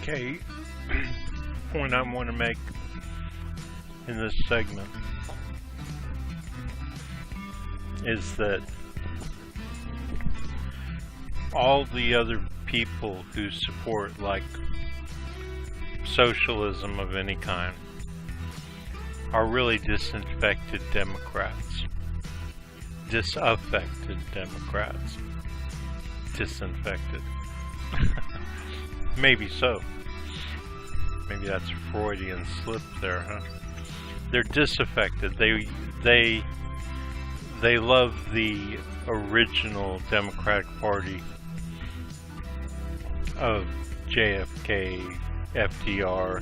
Okay, point I want to make in this segment is that all the other people who support, like, socialism of any kind are really disinfected Democrats. Disaffected Democrats. Disinfected. Maybe so. Maybe that's a Freudian slip there, huh? They're disaffected. They love the original Democratic Party of JFK, FDR,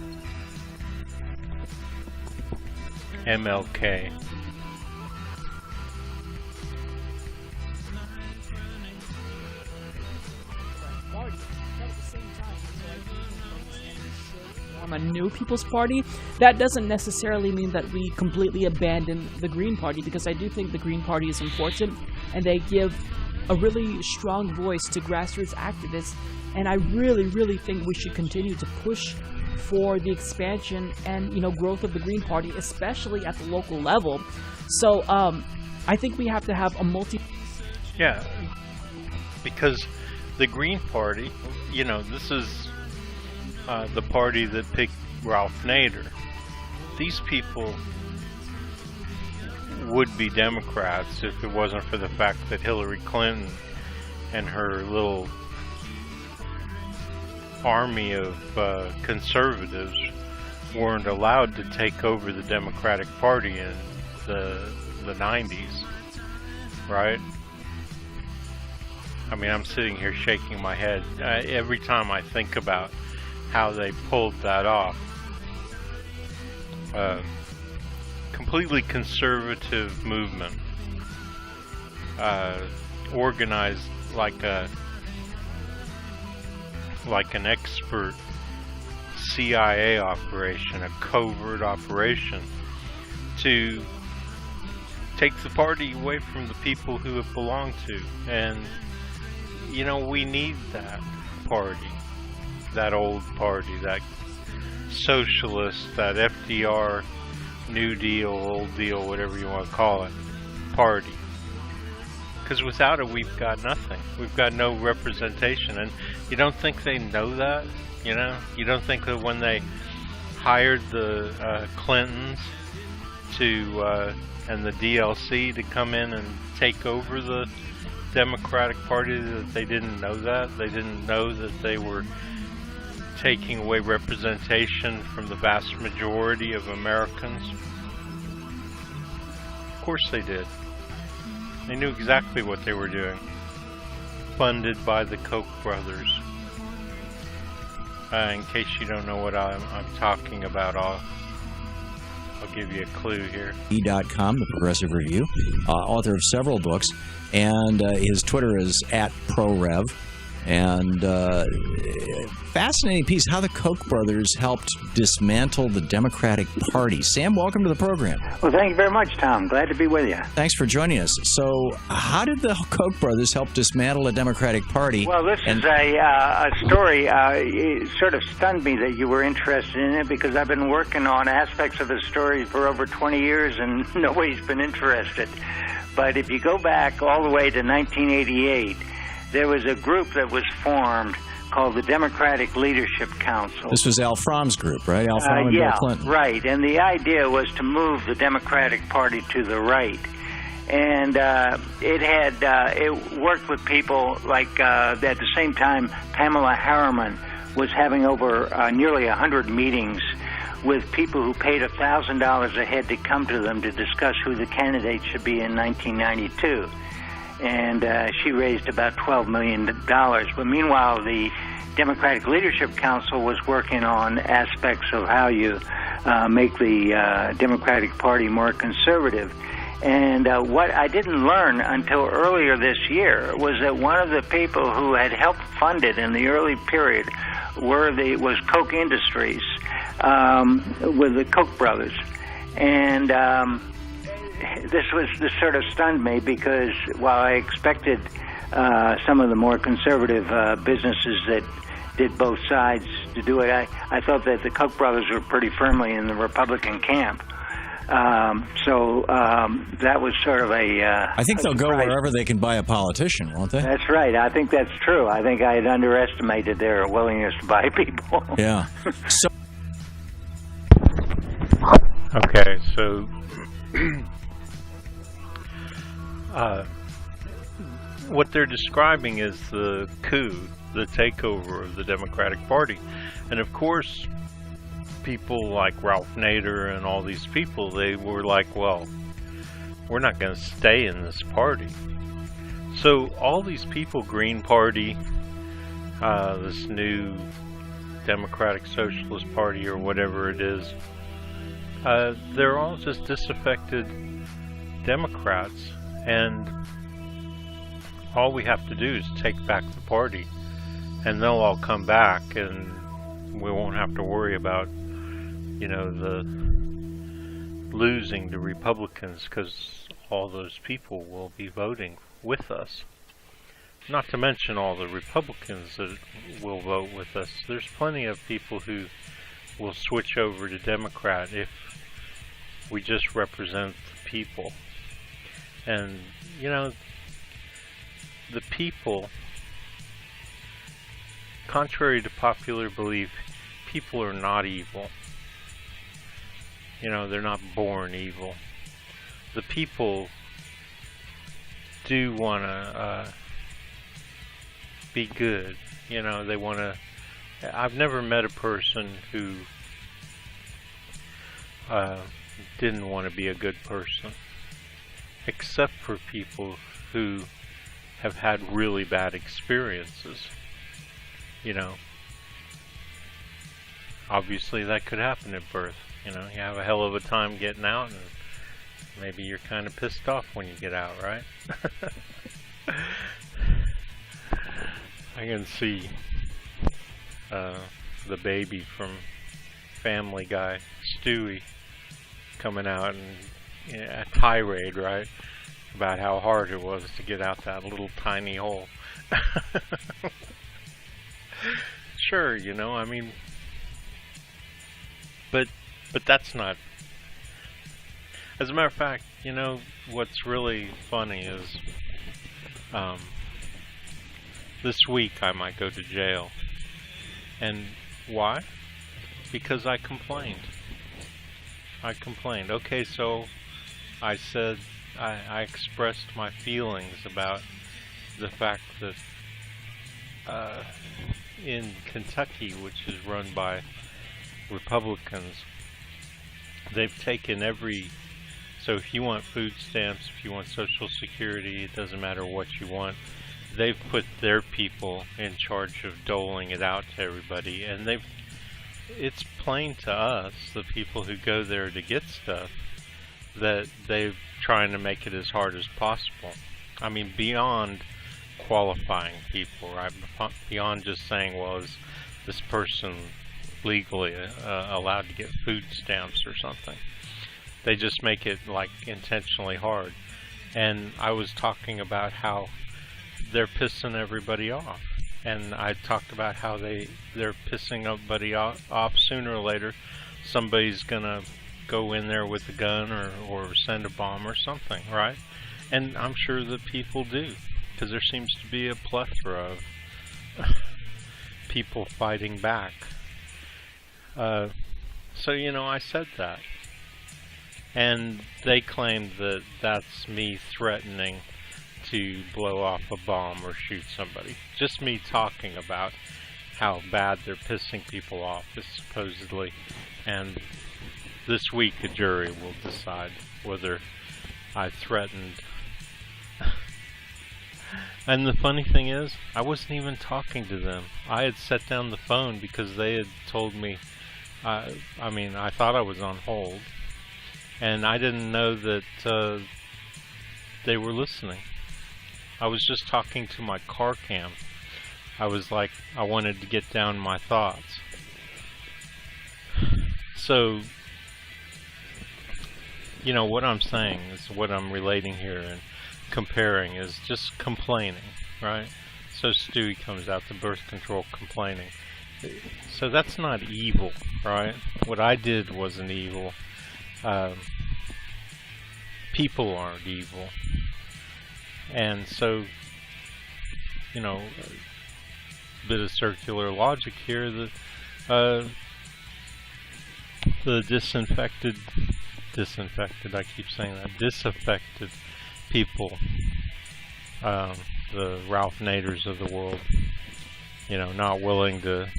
MLK. A new People's Party. That doesn't necessarily mean that we completely abandon the Green Party, because I do think the Green Party is important and they give a really strong voice to grassroots activists, and I really think we should continue to push for the expansion and, you know, growth of the Green Party, especially at the local level. So I think we have to have a Yeah, because the Green Party, you know, this is the party that picked Ralph Nader. These people would be Democrats if it wasn't for the fact that Hillary Clinton and her little army of conservatives weren't allowed to take over the Democratic Party in the 90s, right? I mean, I'm sitting here shaking my head every time I think about how they pulled that off. Completely conservative movement, organized like an expert CIA operation, a covert operation to take the party away from the people who it belonged to. And you know, we need that party, that old party, that socialist, that FDR, New Deal, Old Deal, whatever you want to call it, party. Because without it, we've got nothing. We've got no representation. And you don't think they know that? You know? You don't think that when they hired the Clintons to and the DLC to come in and take over the Democratic Party, that they didn't know that? They didn't know that they were taking away representation from the vast majority of Americans? Of course they did. They knew exactly what they were doing. Funded by the Koch brothers. In case you don't know what I'm talking about, I'll give you a clue here. E.com, the Progressive Review, author of several books, and his Twitter is @ProRev. And fascinating piece, how the Koch brothers helped dismantle the Democratic Party. Sam, welcome to the program. Well, thank you very much, Tom. Glad to be with you. Thanks for joining us. So, how did the Koch brothers help dismantle the Democratic Party? Well, this is a story. It sort of stunned me that you were interested in it, because I've been working on aspects of the story for over 20 years and nobody's been interested. But if you go back all the way to 1988, there was a group that was formed called the Democratic Leadership Council. This was Al Fromm's group, right? Al Fromm and Bill Clinton. Right. And the idea was to move the Democratic Party to the right. And it worked with people like, at the same time, Pamela Harriman was having over nearly 100 meetings with people who paid $1,000 a head to come to them to discuss who the candidate should be in 1992. And she raised about $12 million. But meanwhile, the Democratic Leadership Council was working on aspects of how you make the Democratic Party more conservative. And what I didn't learn until earlier this year was that one of the people who had helped fund it in the early period was Koch Industries, with the Koch brothers. And this sort of stunned me, because while I expected some of the more conservative businesses that did both sides to do it. I thought that the Koch brothers were pretty firmly in the Republican camp. So that was sort of I think they'll go wherever they can buy a politician, won't they? That's right. I think that's true. I think I had underestimated their willingness to buy people. Yeah. So Okay, so what they're describing is the coup, the takeover of the Democratic Party. And of course, people like Ralph Nader and all these people, they were like, well, we're not going to stay in this party. So all these people, Green Party, this new Democratic Socialist Party or whatever it is, they're all just disaffected Democrats, and all we have to do is take back the party, and they'll all come back, and we won't have to worry about, you know, the losing to Republicans, because all those people will be voting with us. Not to mention all the Republicans that will vote with us. There's plenty of people who will switch over to Democrat if we just represent the people. And, you know, the people, contrary to popular belief, people are not evil. You know, they're not born evil. The people do want to be good. You know, they want to... I've never met a person who didn't want to be a good person, except for people who have had really bad experiences. You know, obviously that could happen at birth. You know, you have a hell of a time getting out, and maybe you're kind of pissed off when you get out, right? I can see the baby from Family Guy, Stewie, coming out and a tirade, right, about how hard it was to get out that little tiny hole. Sure, you know, I mean, but that's not. As a matter of fact, you know, what's really funny is this week I might go to jail. And why? Because I complained. Okay, so I said, I expressed my feelings about the fact that in Kentucky, which is run by Republicans, they've taken every... So if you want food stamps, if you want Social Security, it doesn't matter what you want, they've put their people in charge of doling it out to everybody, and it's plain to us, the people who go there to get stuff, that they're trying to make it as hard as possible. I mean, beyond qualifying people, right? Beyond just saying, well, is this person legally allowed to get food stamps or something? They just make it, like, intentionally hard. And I was talking about how they're pissing everybody off. And I talked about how they're pissing everybody off. Sooner or later, somebody's gonna go in there with a gun or send a bomb or something, right? And I'm sure that people do, because there seems to be a plethora of people fighting back. So, you know, I said that. And they claimed that that's me threatening to blow off a bomb or shoot somebody. Just me talking about how bad they're pissing people off, supposedly. And this week a jury will decide whether I threatened. And the funny thing is, I wasn't even talking to them. I had set down the phone because they had told me, I mean, I thought I was on hold. And I didn't know that they were listening. I was just talking to my car cam. I was like, I wanted to get down my thoughts. So, you know, what I'm saying is what I'm relating here and comparing is just complaining, right? So Stewie comes out to birth control complaining. So that's not evil, right? What I did wasn't evil. People aren't evil. And so, you know, a bit of circular logic here. The disinfected, I keep saying that, disaffected people, the Ralph Naders of the world, you know, not willing to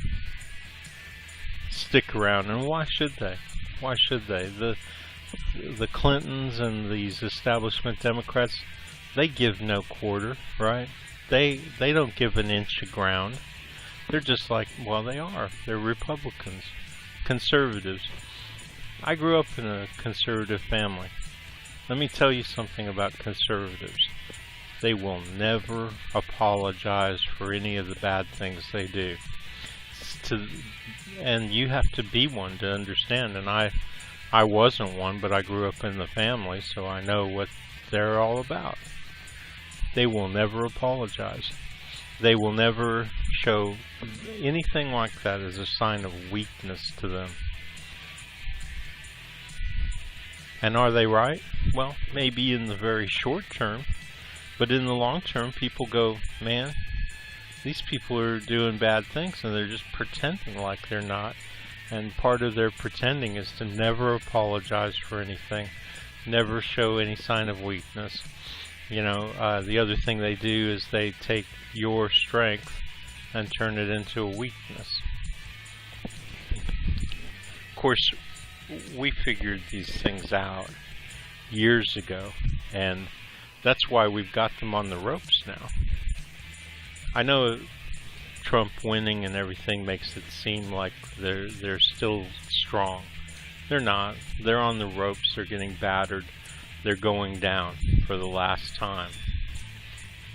stick around. And why should they? Why should they? The Clintons and these establishment Democrats, they give no quarter, right? They don't give an inch of ground. They're just like, well, they are. They're Republicans, conservatives. I grew up in a conservative family. Let me tell you something about conservatives. They will never apologize for any of the bad things they do. And you have to be one to understand. And I wasn't one, but I grew up in the family, so I know what they're all about. They will never apologize. They will never show anything like that as a sign of weakness to them. And are they right? Well, maybe in the very short term, but in the long term, people go, man, these people are doing bad things and they're just pretending like they're not. And part of their pretending is to never apologize for anything, never show any sign of weakness. You know, the other thing they do is they take your strength and turn it into a weakness. Of course, we figured these things out years ago, and that's why we've got them on the ropes now. I know Trump winning and everything makes it seem like they're still strong. They're not. They're on the ropes. They're getting battered. They're going down for the last time.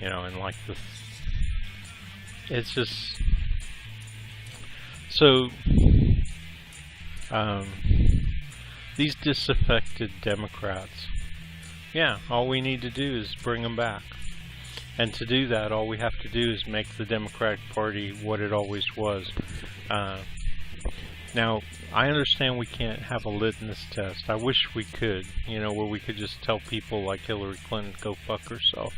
You know, and like it's just so. These disaffected Democrats, yeah, all we need to do is bring them back. And to do that, all we have to do is make the Democratic Party what it always was. Now, I understand we can't have a litmus test. I wish we could, you know, where we could just tell people like Hillary Clinton, go fuck herself.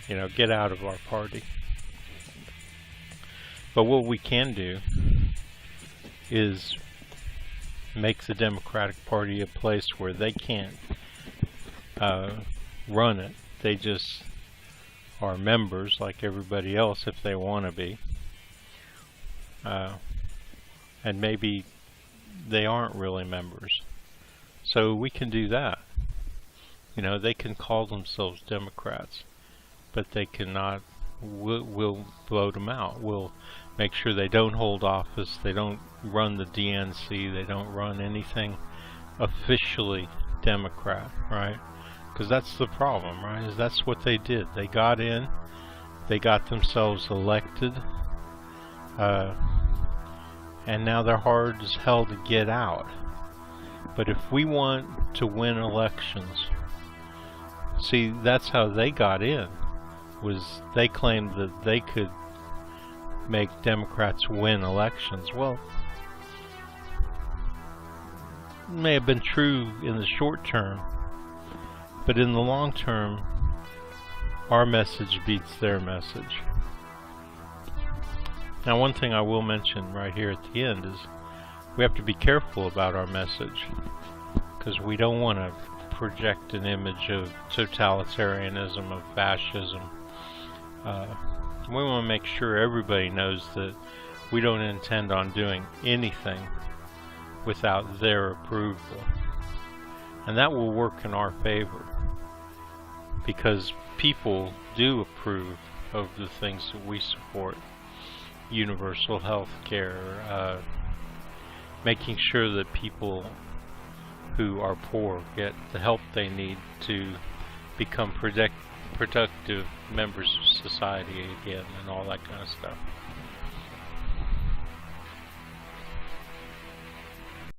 You know, get out of our party. But what we can do is make the Democratic Party a place where they can't run it. They just are members like everybody else if they want to be. And maybe they aren't really members. So we can do that. You know, they can call themselves Democrats, but they cannot, we'll vote them out. We'll make sure they don't hold office, they don't run the DNC, they don't run anything officially Democrat, right? Because that's the problem, right? Is that's what they did. They got in, they got themselves elected, and now they're hard as hell to get out. But if we want to win elections, see, that's how they got in, was they claimed that they could make Democrats win elections. Well, it may have been true in the short term, but in the long term, our message beats their message. Now, one thing I will mention right here at the end is we have to be careful about our message, because we don't want to project an image of totalitarianism, of fascism. We want to make sure everybody knows that we don't intend on doing anything without their approval. And that will work in our favor, because people do approve of the things that we support. Universal health care, making sure that people who are poor get the help they need to become productive members of society again, and all that kind of stuff.